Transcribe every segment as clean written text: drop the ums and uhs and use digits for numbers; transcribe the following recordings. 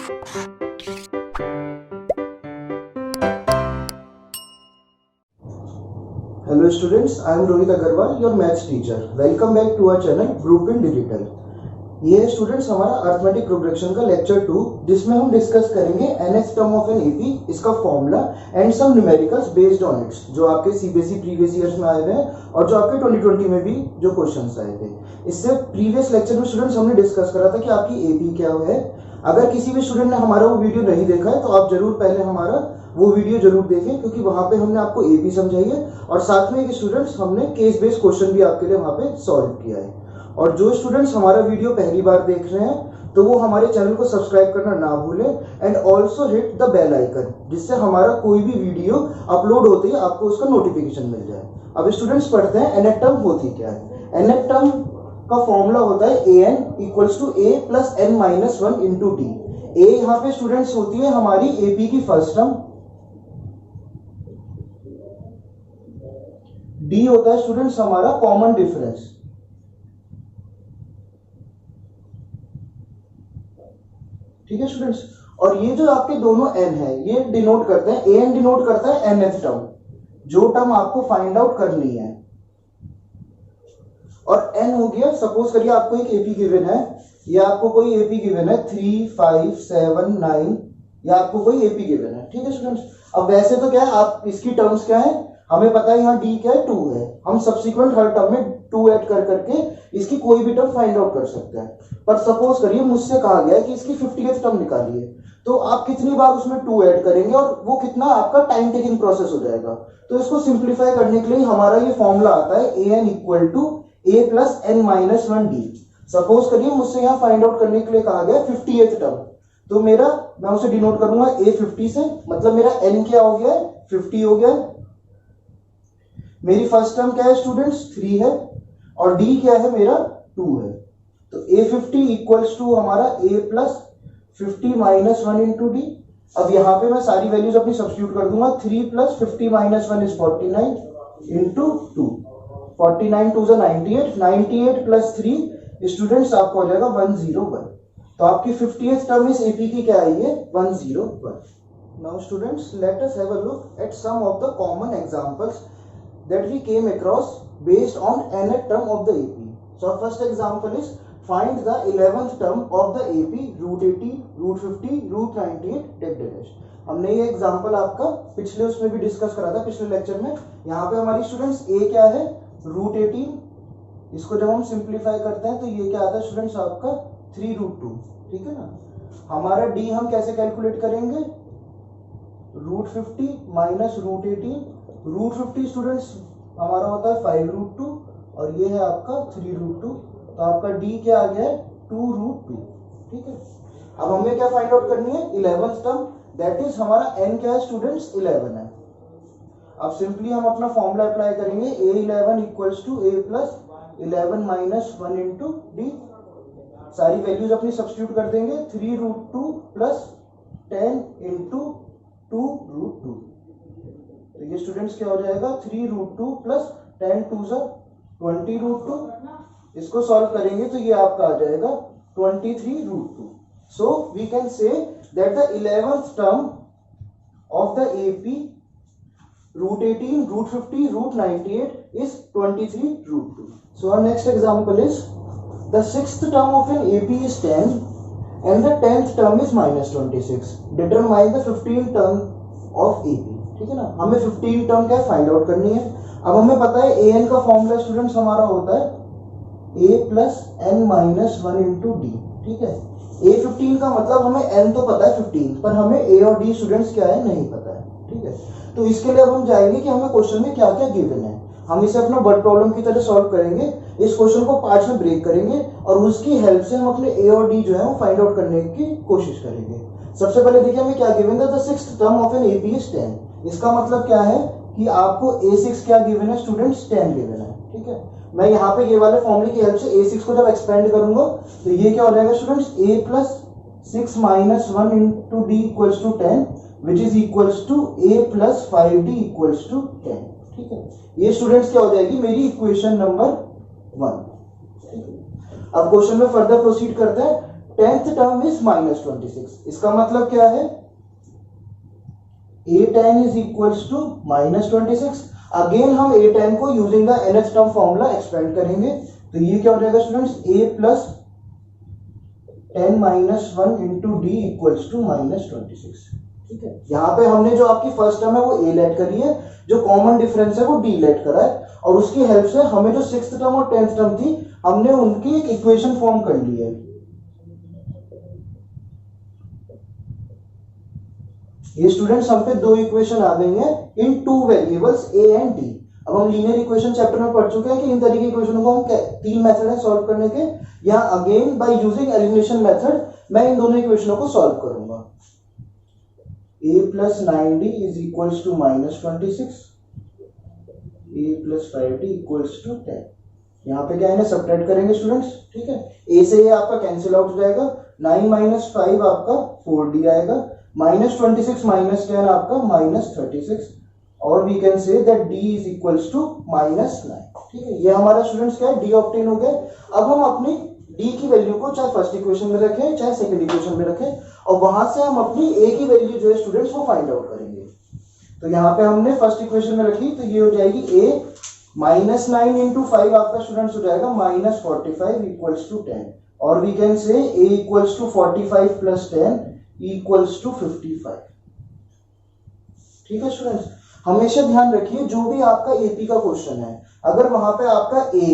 Hello students, I am Rohit Agarwal, your maths teacher. Welcome back to our channel Group in Digital. ये है students हमारा arithmetic progression का lecture 2, जिसमें हम discuss करेंगे nth term of an AP, इसका formula and some numericals based on its, जो आपके सीबीएसई प्रीवियस ईयर्स में आए हुए हैं और जो आपके 2020 में भी जो क्वेश्चंस आए थे। इससे प्रीवियस लेक्चर में स्टूडेंट्स हमने डिस्कस करा था कि आपकी एपी क्या है। अगर किसी भी स्टूडेंट ने हमारा वो वीडियो नहीं देखा है तो आप जरूर पहले हमारा वो वीडियो जरूर देखें, क्योंकि वहां पे हमने आपको एपी समझाई है और साथ में एक स्टूडेंट्स हमने केस बेस्ड क्वेश्चन भी आपके लिए वहां पे सॉल्व किया है। और जो स्टूडेंट्स हमारा वीडियो पहली बार देख रहे हैं तो वो हमारे चैनल को सब्सक्राइब करना ना भूलें and also hit the bell icon, जिससे हमारा कोई भी वीडियो अपलोड होते ही आपको उसका नोटिफिकेशन मिल जाए। अब स्टूडेंट्स पढ़ते हैं nth टर्म होती क्या है। nth टर्म का फॉर्मूला होता है an equals to a plus n minus 1 into D. a यहाँ पे स्टूडेंट्स होती है हमारी एपी की फर्स्ट टर्म, डी होता है स्टूडेंट्स हमारा कॉमन डिफरेंस। ठीक है स्टूडेंट्स, और ये जो आपके दोनों n है ये डिनोट करते हैं, an डिनोट करता है nth टर्म, जो टर्म आपको फाइंड आउट करनी है। और n हो गया, सपोज करिए आपको एक एपी गिवन है, या आपको कोई एपी गिवन है 3, 5, 7, 9, या आपको कोई एपी गिवन है। ठीक है स्टूडेंट्स, अब वैसे तो क्या है, आप इसकी टर्म्स क्या है हमें पता है, यहाँ डी क्या है 2 है, हम सब्सिक्वेंट हर टर्म में 2 ऐड कर करके इसकी कोई भी टर्म फाइंड आउट कर सकते हैं। पर सपोज करिए मुझसे कहा गया है कि इसकी 50th टर्म निकालिए, तो आप कितनी बार उसमें 2 ऐड करेंगे और वो कितना आपका टाइम टेकिंग प्रोसेस हो जाएगा। तो इसको सिंप्लीफाई करने के लिए हमारा ये फॉर्मूला आता है an equal to a plus n minus 1 D. Suppose करिए मुझसे यहाँ फाइंड आउट करने के लिए कहा गया 50th टर्म, तो मेरा मैं उसे डिनोट करूंगा a 50 से, मतलब मेरा n क्या हो गया 50 हो गया। मेरी फर्स्ट टर्म क्या है स्टूडेंट्स 3 है और d क्या है मेरा 2 है। तो a50 इक्वल्स टू हमारा a plus 50 minus 1 into D. अब यहाँ पे मैं सारी वैल्यूज अपनी सब्स्टिट्यूट कर दूंगा, 3 plus 50 minus 1 is 49 into 2, 49 two 98, 98 plus 3 students आपको हो जाएगा 101। तो आपकी 50th टर्म इस एपी की क्या आई है 101। Now students let us have a look at some of the common examples that we came across based on nth term of the AP. So our first example is find the 11th term of the AP root 80, root 50, root 98 dash dash। हमने ये example आपका पिछले उसमें भी discuss करा था पिछले lecture में। यहाँ पे हमारी स्टूडेंट्स a क्या है रूट 18, इसको जब हम सिंप्लीफाई करते हैं तो ये क्या आता है स्टूडेंट्स आपका 3 रूट 2। ठीक है ना। हमारा d हम कैसे कैलकुलेट करेंगे, root 50 minus root 18, root 50 students हमारा होता है 5 रूट 2 और ये है आपका 3 रूट 2, तो आपका d क्या आ गया है 2 रूट 2। ठीक है, अब हमें क्या फाइंड आउट करनी है 11th टर्म, दैट इज हमारा n क्या है स्टूडेंट्स 11 है। अब सिंपली हम अपना फॉर्मूला अप्लाई करेंगे a11 equals to a plus 11 minus 1 into D. सारी वैल्यूज अपनी सब्स्टिट्यूट कर देंगे, 3 रूट 2 प्लस 10 इंटू 2 रूट 2। तो ये स्टूडेंट्स क्या हो जाएगा 3 रूट 2 प्लस 10 टू 20 रूट 2। इसको सॉल्व करेंगे तो ये आपका आ जाएगा 23 root 2। So we can say that the 11th term of the AP root 18, root 50, root 98 is 23 root 2। So our next example is the 6th term of an AP is 10 and the 10th term is minus 26। Determine the 15th term of AP. ठीक है ना, हमें 15 term क्या find out करनी है। अब हमें पता है an का फॉर्मूला स्टूडेंट्स हमारा होता है a plus n minus 1 into D. ठीक है, a15 का मतलब हमें n तो पता है 15, पर हमें a और d स्टूडेंट्स क्या है नहीं पता है। ठीक है, तो इसके लिए अब हम जाएंगे कि हमें क्वेश्चन में क्या क्या गिवन है, हम इसे अपना वर्ड प्रॉब्लम की तरह सॉल्व करेंगे। इस क्वेश्चन को पार्ट्स में ब्रेक करेंगे और उसकी हेल्प से हम अपने a और d जो है वो फाइंड आउट करने की कोशिश करेंगे। सबसे पहले देखिए हमें क्या गिवन था, the 6th term of an AP is 10। इसका मतलब क्या है कि आपको a6 क्या गिवन है स्टूडेंट्स 10 गिवन है। ठीक है, मैं यहाँ पे ये वाले फॉर्मूले की हेल्प से a6 को जब एक्सपेंड करूंगा तो ये क्या हो जाएगा students a plus 6 minus 1 into D equals to 10 which is equals to a plus 5d equals to 10। ठीक है, ये स्टूडेंट्स क्या हो जाएगी मेरी इक्वेशन नंबर 1। अब क्वेश्चन में फर्दर प्रोसीड करते हैं। 10th term is -26। इसका मतलब क्या है, a10 is equals to -26। Again हम a10 को using the nth term formula expand करेंगे, तो ये क्या हो जाएगा students, a plus 10 minus 1 into D equals to -26। ठीक है, यहाँ पे हमने जो आपकी फर्स्ट टर्म है वो a लेट करी है, जो कॉमन डिफरेंस है वो d लेट करा है, और उसकी हेल्प से हमें जो 6th टर्म और 10th टर्म थी हमने उनकी एक इक्वेशन फॉर्म कर ली है। ये स्टूडेंट्स हम पे दो इक्वेशन आ गई हैं in two variables a and d। अब हम लीनियर इक्वेशन चैप्टर में पढ़ चुके हैं कि इन तरह की इक्वेशनों को हम तीन मेथड है सॉल्व करने के। यहाँ again by using elimination method मैं इन दोनों इक्वेशनों को सॉल्व करूंगा। a plus 9d is equals to -26, a plus 5d equals to 10। यहाँ पे क्या है, सब्ट्रैक्ट करेंगे स्टूडेंट्स। ठीक है, a से ये आपका कैंसिल आउट हो जाएगा, 9 माइनस 5 आपका 4d आएगा, -26 माइनस 10 आपका -36, और we can say that d is equals to -9। ठीक है, ये हमारा स्टूडेंट्स क्या है, d ऑब्टेन हो गया। अब हम अपनी d की वैल्यू को चाहे फर्स्ट इक्वेशन में रखें चाहे सेकंड इक्वेशन में रखें, और वहां से हम अपनी a की वैल्यू जो है स्टूडेंट्स वो फाइंड आउट करेंगे। तो यहाँ पे हमने फर्स्ट इक्वेशन में रखी, तो ये हो जाएगी a -9 इंटू 5 आपका स्टूडेंट्स हो जाएगा -45 इक्वल्स टू 10, और we can say a equals to 45 plus 10 equals to 55। ठीक है स्टूडेंट्स, हमेशा ध्यान रखिए जो भी आपका एपी का क्वेश्चन है, अगर वहां पे आपका a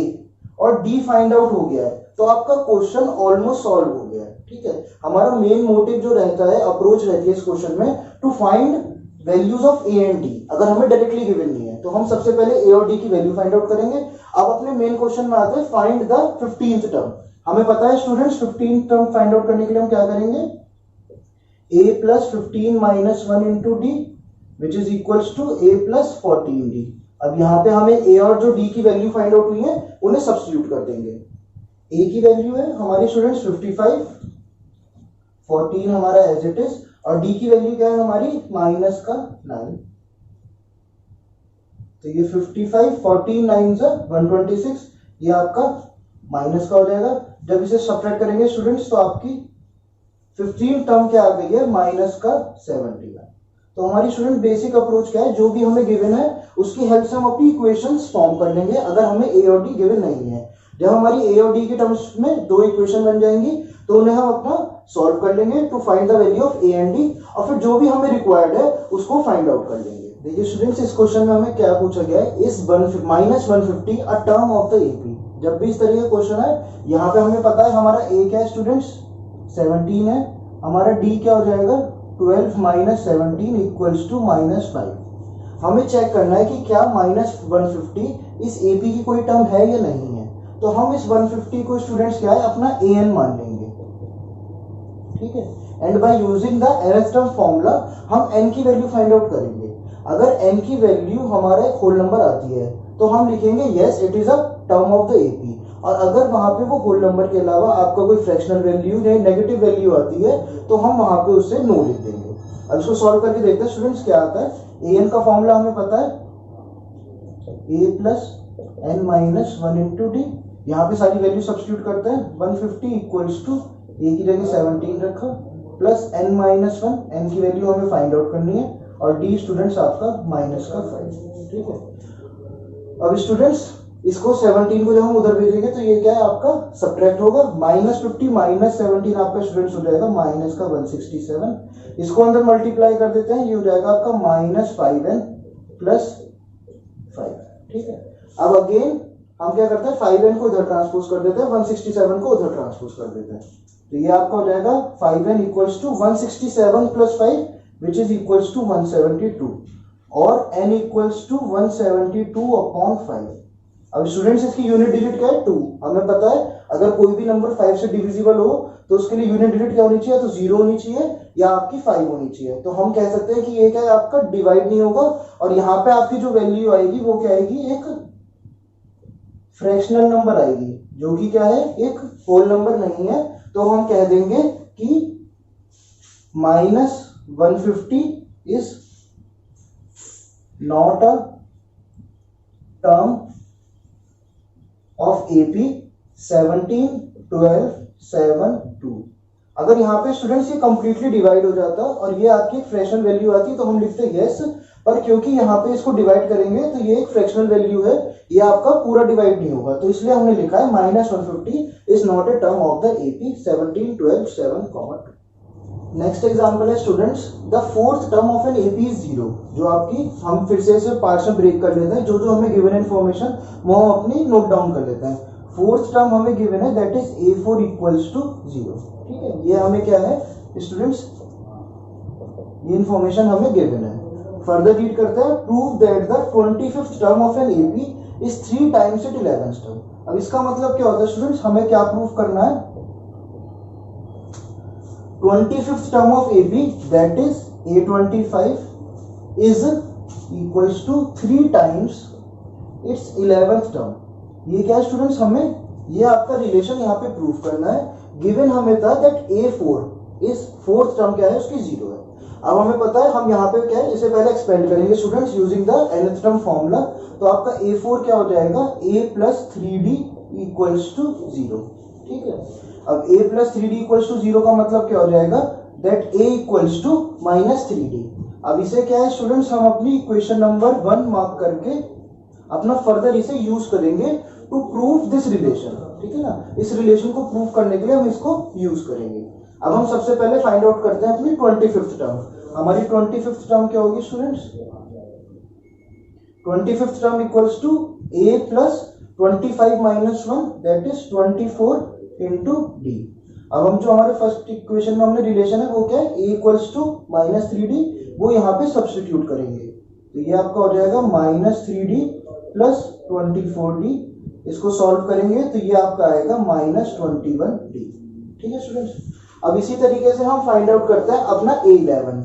और d फाइंड आउट हो गया है तो आपका क्वेश्चन ऑलमोस्ट सॉल्व हो गया है। ठीक है, हमारा मेन मोटिव जो रहता है, अप्रोच रहती है इस क्वेश्चन में, to find values of a and d। अगर हमें डायरेक्टली गिवन नहीं है तो हम सबसे पहले a और d की वैल्यू फाइंड आउट करेंगे। अब अपने मेन क्वेश्चन में आते हैं, फाइंड द 15th टर्म। हमें पता है students 15th term find out करने के लिए हम क्या करेंगे, a plus 15 minus 1 into D which is equals to a plus 14d। अब यहाँ पे हमें a और जो d की वैल्यू फाइंड आउट हुई है उन्हें सब्स्टिट्यूट कर देंगे। a की वैल्यू है हमारी स्टूडेंट्स 55, 14 हमारा एज इट इज, और d की वैल्यू क्या है हमारी माइनस का 9। तो ये 55, 14, 9 से 126, ये आपका माइनस का हो जाएगा। जब इसे सब्ट्रैक्ट करेंगे स्टूडेंट्स तो आपकी 15 टर्म क्या आ गई है, माइनस का 71। तो हमारी स्टूडेंट बेसिक अप्रोच क्या है, जो भी हमें गिवन है उसकी हेल्प से हम अपनी इक्वेशंस फॉर्म कर लेंगे अगर हमें a और d गिवन नहीं है। जब हमारी a और d के टर्म्स में दो इक्वेशन बन जाएंगी तो उन्हें हम अपना सॉल्व कर लेंगे to find the value of a and d, और फिर जो भी हमें रिक्वायर्ड है उसको फाइंड आउट कर लेंगे। देखिए स्टूडेंट्स, इस क्वेश्चन में हमें क्या पूछा गया है, इस -150 a term of the AP. जब भी इस तरह का क्वेश्चन है, यहाँ पे हमें पता है हमारा a क्या है स्टूडेंट्स 17 है, हमारा d क्या हो जाएगा 12 माइनस 17 इक्वल्स टू -5। हमें चेक करना है कि क्या -150 इस एपी की कोई टर्म है या नहीं है। तो हम इस 150 को स्टूडेंट्स क्या है अपना an मान लेंगे। ठीक है, and by using the nth term formula हम n की वैल्यू फाइंड आउट करेंगे। अगर n की वैल्यू हमारा एक होल नंबर आती है तो हम लिखेंगे yes it is a term of the AP, और अगर वहां पे वो होल नंबर के अलावा आपका कोई फ्रैक्शनल वैल्यू या नेगेटिव वैल्यू आती है तो हम वहां पे उससे नो लिख देंगे। अब इसको सॉल्व करके देखते हैं स्टूडेंट्स क्या आता है। an का फॉर्मूला हमें पता है a plus n minus 1 into D. यहाँ पे सारी वैल्यू सब्स्टिट्यूट करते हैं, 150 इक्वल्स टू a की जगह 17 रखा प्लस n माइनस 1, n की वैल्यू हमें फाइंड आउट करनी है, और d स्टूडेंट्स आपका माइनस का 5। ठीक है, अब स्टूडेंट्स इसको 17 को जब हम उधर भेजेंगे तो ये क्या है आपका सब्ट्रैक्ट होगा, -50 माइनस 17 आपका स्टूडेंट्स हो जाएगा माइनस का 167। इसको अंदर मल्टीप्लाई कर देते हैं, ये हो जाएगा आपका -5n प्लस 5। ठीक है, अब अगेन हम क्या करते हैं 5n को इधर ट्रांसपोज कर देते हैं, 167 को उधर ट्रांसपोज कर देते हैं। तो ये आपका हो जाएगा 5n equals to 167 plus 5 which is equals to 172, और n इक्वल्स टू 172 अपॉन 5। अब स्टूडेंट्स इसकी यूनिट डिजिट क्या है 2। हमें पता है अगर कोई भी नंबर 5 से डिविजिबल हो तो उसके लिए यूनिट डिजिट क्या होनी चाहिए, तो 0 होनी चाहिए या आपकी 5 होनी चाहिए। तो हम कह सकते हैं कि ये क्या है आपका डिवाइड नहीं होगा, और यहाँ पे आपकी जो वैल्यू आएगी वो क्या आएगी, एक फ्रैक्शनल नंबर आएगी जो कि क्या है एक होल नंबर नहीं है। तो हम कह देंगे कि -150 is not a term of AP 17, 12, 7, 2। अगर यहाँ पे स्टूडेंट्स ये कंप्लीटली डिवाइड हो जाता और ये आपकी फ्रैक्शनल वैल्यू आती तो हम लिखते यस, पर क्योंकि यहाँ पे इसको डिवाइड करेंगे तो ये एक फ्रैक्शनल वैल्यू है, ये आपका पूरा डिवाइड नहीं होगा, तो इसलिए हमने लिखा है -150 is not a term of the AP 17, 12, 7, 2। Next example है students, the fourth term of an AP is 0। जो आपकी, हम फिर से इसे पार्ट्स में ब्रेक कर लेते हैं, जो जो हमें गिवन इन्फॉर्मेशन वो हम अपनी नोट डाउन कर लेते हैं। फोर्थ टर्म हमें गिवन है that is a4 equals to 0। ठीक है, ये हमें क्या है स्टूडेंट्स, ये इन्फॉर्मेशन हमें गिवन है। फर्दर रीड करते हैं, prove that the 25th term of an AP is 3 times it 11th term. अब इसका मतलब क्या होता है स्टूडेंट्स, हमें क्या प्रूव करना है, 25th term of AP that is a25 is equals to 3 times its 11th term. ये क्या है स्टूडेंट्स, हमें ये आपका रिलेशन यहाँ पे प्रूव करना है। गिवन हमें था that a4 is fourth term क्या है उसकी 0 है। अब हमें पता है हम यहाँ पे क्या है, इसे पहले एक्सपेंड करेंगे students using the nth term formula. तो आपका a4 क्या हो जाएगा, a plus 3d equals to 0। ठीक है, अब a plus 3d equals to 0 का मतलब क्या हो जाएगा, that a equals to -3d। अब इसे क्या है स्टूडेंट्स, हम अपनी इक्वेशन नंबर 1 मार्क करके अपना फर्दर इसे यूज करेंगे टू प्रूव दिस रिलेशन। ठीक है ना, इस रिलेशन को प्रूव करने के लिए हम इसको यूज करेंगे। अब हम सबसे पहले फाइंड आउट करते हैं अपनी 25th टर्म। हमारी 25th टर्म क्या होगी students, 25th term equals to a plus 25 minus 1 that is 24 into d। अब हम जो हमारे फर्स्ट इक्वेशन में हमने रिलेशन है वो क्या है, a इक्वल्स टू -3d, वो यहाँ पे सब्स्टिट्यूट करेंगे। तो ये आपका हो जाएगा -3d प्लस 24d। इसको सॉल्व करेंगे तो ये आपका आएगा -21d। ठीक है स्टूडेंट्स, अब इसी तरीके से हम फाइंड आउट करते हैं अपना a11।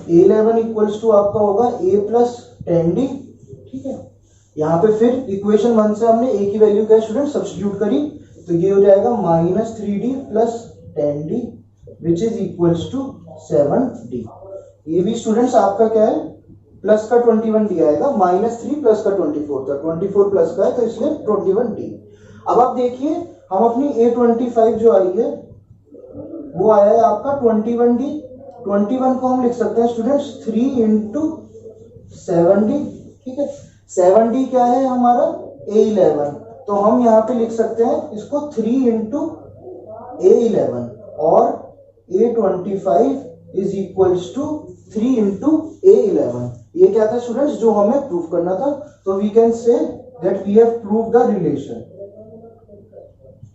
a11 इक्वल्स टू आपका होगा a प्लस 10d। ठीक है, यहाँ पे फिर इक्वेशन 1 से हमने a की वैल्यू क्या स्टूडेंट सब्स्टिट्यूट करी, तो ये हो जाएगा -3d plus 10d which is equals to 7d। ये भी स्टूडेंट्स आपका क्या है, प्लस का 21d आएगा, -3 प्लस का 24 था, 24 प्लस का है तो इसलिए 21d। अब आप देखिए हम अपनी a25 जो आई है वो आया है आपका 21d। 21 को हम लिख सकते हैं स्टूडेंट्स 3 इंटू 7d। ठीक है, 7d क्या है हमारा a11, तो हम यहाँ पे लिख सकते हैं इसको 3 इंटू a11 और a25 is equals to 3 into a11। ये क्या था स्टूडेंट्स, जो हमें प्रूव करना था। तो we can say that we have proved the relation.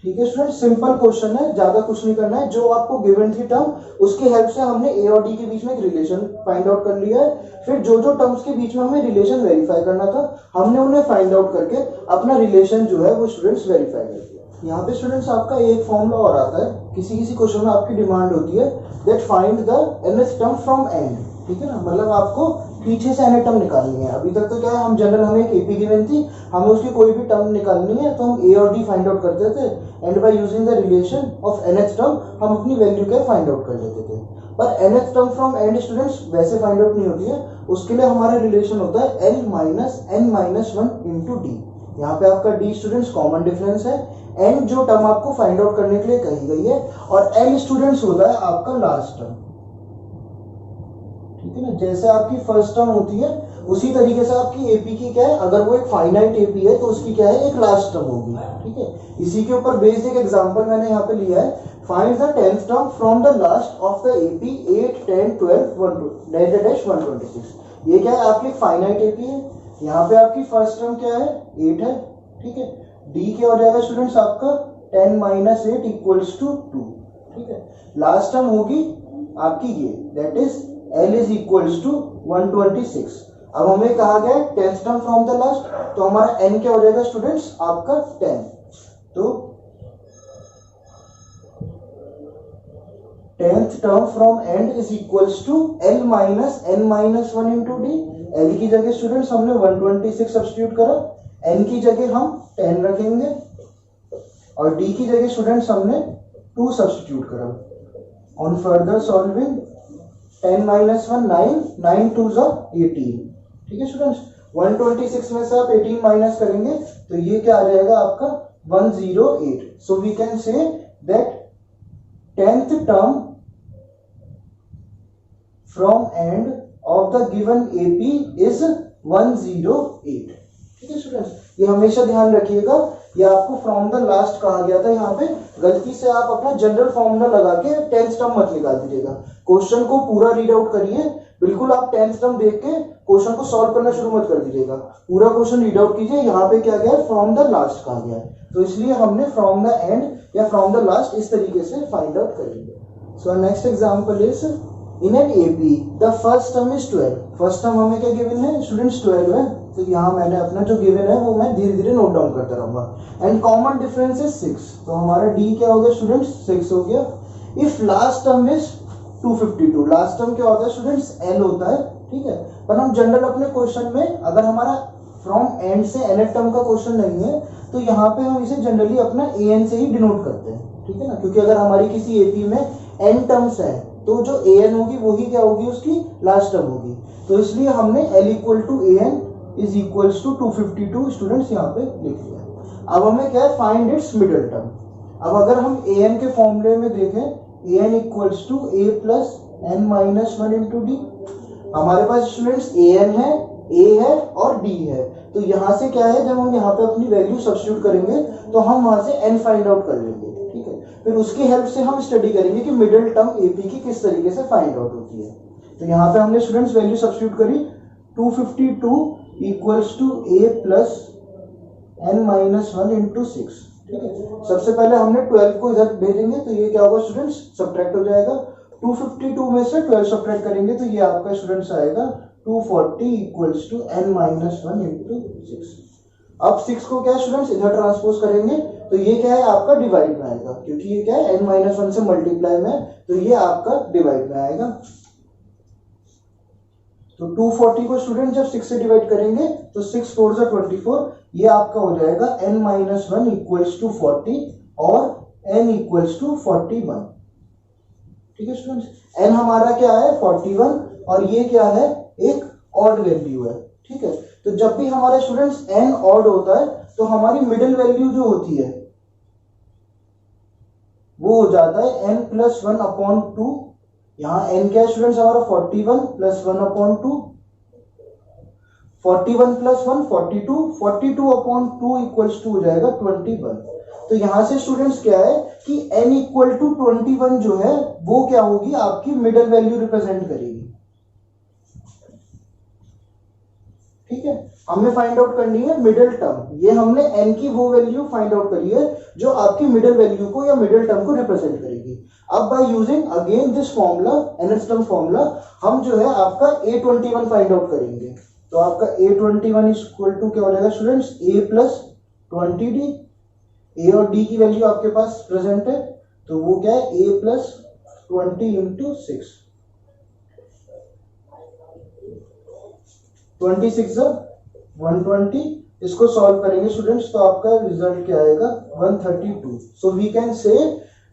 ठीक है स्टूडेंट, सिंपल क्वेश्चन है, ज्यादा कुछ नहीं करना है। जो आपको गिवन थी टर्म उसकी हेल्प से हमने ए और डी के बीच में एक रिलेशन फाइंड आउट कर लिया है। फिर जो जो टर्म्स के बीच में हमें रिलेशन वेरीफाई करना था हमने उन्हें फाइंड आउट करके अपना रिलेशन जो है वो स्टूडेंट्स वेरीफाई कर दिया। यहाँ पे स्टूडेंट्स आपका एक फॉर्मूला और आता है, किसी किसी क्वेश्चन में आपकी डिमांड होती है that find the nth term from and. ठीक है ना, मतलब आपको पीछे से nth टर्म निकालनी है। अभी तक तो क्या है, हम जनरल हमें एक एपी गिवन थी, हमें उसकी कोई भी टर्म निकालनी है तो हम ए और डी फाइंड आउट करते थे and by using the relation of nth term हम अपनी वैल्यू क्या फाइंड आउट कर लेते थे। पर nth term from and students वैसे फाइंड आउट नहीं होती है, उसके लिए हमारा रिलेशन होता है l minus n minus 1 into D. यहाँ पे आपका d स्टूडेंट्स कॉमन डिफरेंस है, n जो टर्म आपको फाइंड आउट करने के लिए कही गई है और l स्टूडेंट्स होता है आपका लास्ट टर्म। ठीक है ना, जैसे आपकी फर्स्ट टर्म होती है उसी तरीके से आपकी एपी की क्या है, अगर वो एक फाइनाइट एपी है तो उसकी क्या है एक लास्ट टर्म होगी। ठीक है, इसी के ऊपर बेस्ड एक एग्जांपल मैंने यहाँ पे लिया है, find the 10th term from the last of the AP 8, 10, 12, 126। ये क्या है आपकी फाइनाइट एपी है, यहाँ पे आपकी फर्स्ट टर्म क्या है 8 है। ठीक है, डी क्या हो जाएगा स्टूडेंट्स आपका 10 माइनस 8 इक्वल्स टू 2। ठीक है, लास्ट टर्म होगी आपकी ये that is L is equals to 126। अब हमें कहा गया है 10th term from the last, तो हमारा n क्या हो जाएगा स्टूडेंट्स आपका 10। तो 10th term from end is equals to L minus n minus 1 into d. L की जगह स्टूडेंट्स हमने 126 सब्स्टिट्यूट करा, n की जगह हम 10 रखेंगे और d की जगह स्टूडेंट्स हमने 2 सब्स्टिट्यूट करा। On further solving 10 minus 1 9, 9 2 18। ठीक है स्टूडेंट्स, 126 में से आप 18 माइनस करेंगे तो ये क्या आ जाएगा आपका 108। So we can say that 10th term from end of the given AP is 108। ठीक है स्टूडेंट्स, ये हमेशा ध्यान रखिएगा, ये आपको फ्रॉम द लास्ट कहा गया था, यहाँ पे गलती से आप अपना जनरल फॉर्मूला लगा के 10th टर्म मत निकाल दीजिएगा। क्वेश्चन को पूरा रीड आउट करिए, बिल्कुल आप 10th टर्म देख के क्वेश्चन को सॉल्व करना शुरू मत कर दीजिएगा, पूरा क्वेश्चन रीड आउट कीजिए। यहाँ पे क्या गया है, फ्रॉम द लास्ट कहा गया है, तो इसलिए हमने फ्रॉम द एंड या फ्रॉम द लास्ट इस तरीके से फाइंड आउट करेंगे। So next example is in an AP the first term is 12। First term हमें क्या गिवन है स्टूडेंट्स, 12 है, तो यहाँ मैंने अपना जो गिवन है वो मैं धीरे धीरे नोट डाउन करता रहूंगा। एंड कॉमन डिफरेंस इज 6, तो हमारा डी क्या हो गया स्टूडेंट्स, 6 हो गया। If last term is 252, last term क्या होता है स्टूडेंट्स, एन होता है, ठीक है। पर हम जनरल अपने क्वेश्चन में अगर हमारा फ्रॉम एंड से nth टर्म का क्वेश्चन नहीं है तो यहाँ पे हम इसे जनरली अपना an से ही डिनोट करते हैं, ठीक है ना, क्योंकि अगर हमारी किसी एपी में n टर्म्स है तो जो an होगी वही क्या होगी, उसकी लास्ट टर्म होगी, तो इसलिए हमने l equal to an is equals to 252 students यहाँ पे लिख लिया। अब हमें क्या है, फाइंड इट्स मिडिल टर्म। अब अगर हम an के फॉर्मूले में देखें, an equals to a plus n minus 1 into d. हमारे पास स्टूडेंट्स an है, a है और d है, तो यहाँ से क्या है, जब हम यहाँ पे अपनी वैल्यू सब्स्टिट्यूट करेंगे तो हम वहां से n फाइंड आउट कर लेंगे, ठीक है। फिर उसकी हेल्प से हम स्टडी करेंगे कि मिडिल टर्म AP की किस तरीके से फाइंड आउट होती है। तो यहाँ पे हमने स्टूडेंट्स वैल्यू सब्स्टिट्यूट करी, 252 equals to a plus n minus 1 into 6, ठीक है। सबसे पहले हमने 12 को इधर भेजेंगे तो ये क्या होगा स्टूडेंट्स, सब्ट्रैक्ट हो जाएगा। 252 में से 12 सब्ट्रैक्ट करेंगे तो ये आपका स्टूडेंट्स आएगा 240 equals to n minus 1 into 6। अब 6 को क्या स्टूडेंट्स इधर ट्रांसपोज करेंगे तो ये क्या है, आपका डिवाइड में आएगा, क्योंकि ये क्या है n माइनस 1 से मल्टीप्लाई में, तो ये आपका डिवाइड में आएगा। तो 240 को स्टूडेंट जब 6 से डिवाइड करेंगे तो 6 4 जा 24, ये आपका हो जाएगा n माइनस 1 इक्वल्स टू 40 और n इक्वल्स टू 41, ठीक है स्टूडेंट्स। n हमारा क्या है 41 और ये क्या है, एक ऑड वैल्यू है, ठीक है। तो जब भी हमारे स्टूडेंट्स n ऑड होता है तो हमारी मिडिल वैल्यू जो होती है वो हो जाता है n प्लस 1 अपॉन 2। यहाँ n क्या है स्टूडेंट्स हमारा 41 plus 1 upon 2, 41 plus 1 42, 42 upon 2 equals to हो जाएगा 21। तो यहां से स्टूडेंट्स क्या है कि n इक्वल टू 21 जो है वो क्या होगी, आपकी मिडिल वैल्यू रिप्रेजेंट करेगी, ठीक है। हमने फाइंड आउट करनी है मिडिल टर्म, ये हमने n की वो वैल्यू फाइंड आउट करी है जो आपकी मिडिल वैल्यू को या मिडिल टर्म को रिप्रेजेंट करेगी। अब by using again this formula, nth term formula, हम जो है आपका a21 फाइंड आउट करेंगे। तो आपका a21 इज इक्वल टू क्या हो जाएगा students, a plus 20d। a और d की वैल्यू आपके पास प्रेजेंट है, तो वो क्या है a प्लस 20 इंटू 6, 26 120। इसको सॉल्व करेंगे स्टूडेंट्स तो आपका रिजल्ट क्या आएगा 132। So we can say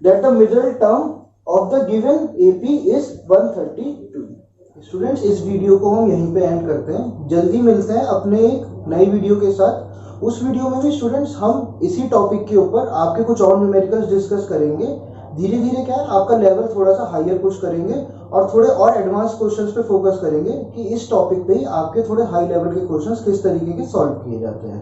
that the middle term of the given AP is 132। Students इस वीडियो को हम यहीं पे एंड करते हैं, जल्दी मिलते हैं अपने एक नई वीडियो के साथ। उस वीडियो में भी स्टूडेंट्स हम इसी टॉपिक के ऊपर आपके कुछ और न्यूमेरिकल्स डिस्कस करेंगे। धीरे धीरे क्या है आपका लेवल थोड़ा सा हायर पुश करेंगे और थोड़े और एडवांस क्वेश्चंस पे फोकस करेंगे कि इस टॉपिक पे ही आपके थोड़े हाई लेवल के क्वेश्चंस किस तरीके के सॉल्व किए जाते हैं।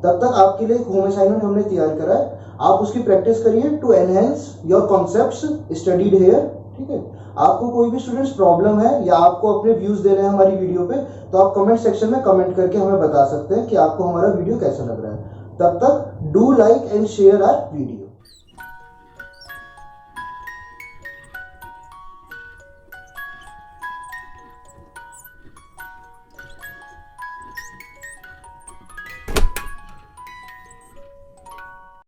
तब तक आपके लिए एक होम असाइनमेंट हमने तैयार करा है, आप उसकी प्रैक्टिस करिए to enhance your concepts studied here, ठीक है। आपको कोई भी स्टूडेंट्स प्रॉब्लम है या आपको अपने व्यूज देने हैं हमारी वीडियो पे, तो आप कमेंट सेक्शन में कमेंट करके हमें बता सकते हैं कि आपको हमारा वीडियो कैसा लग रहा है। तब तक do like and share our video.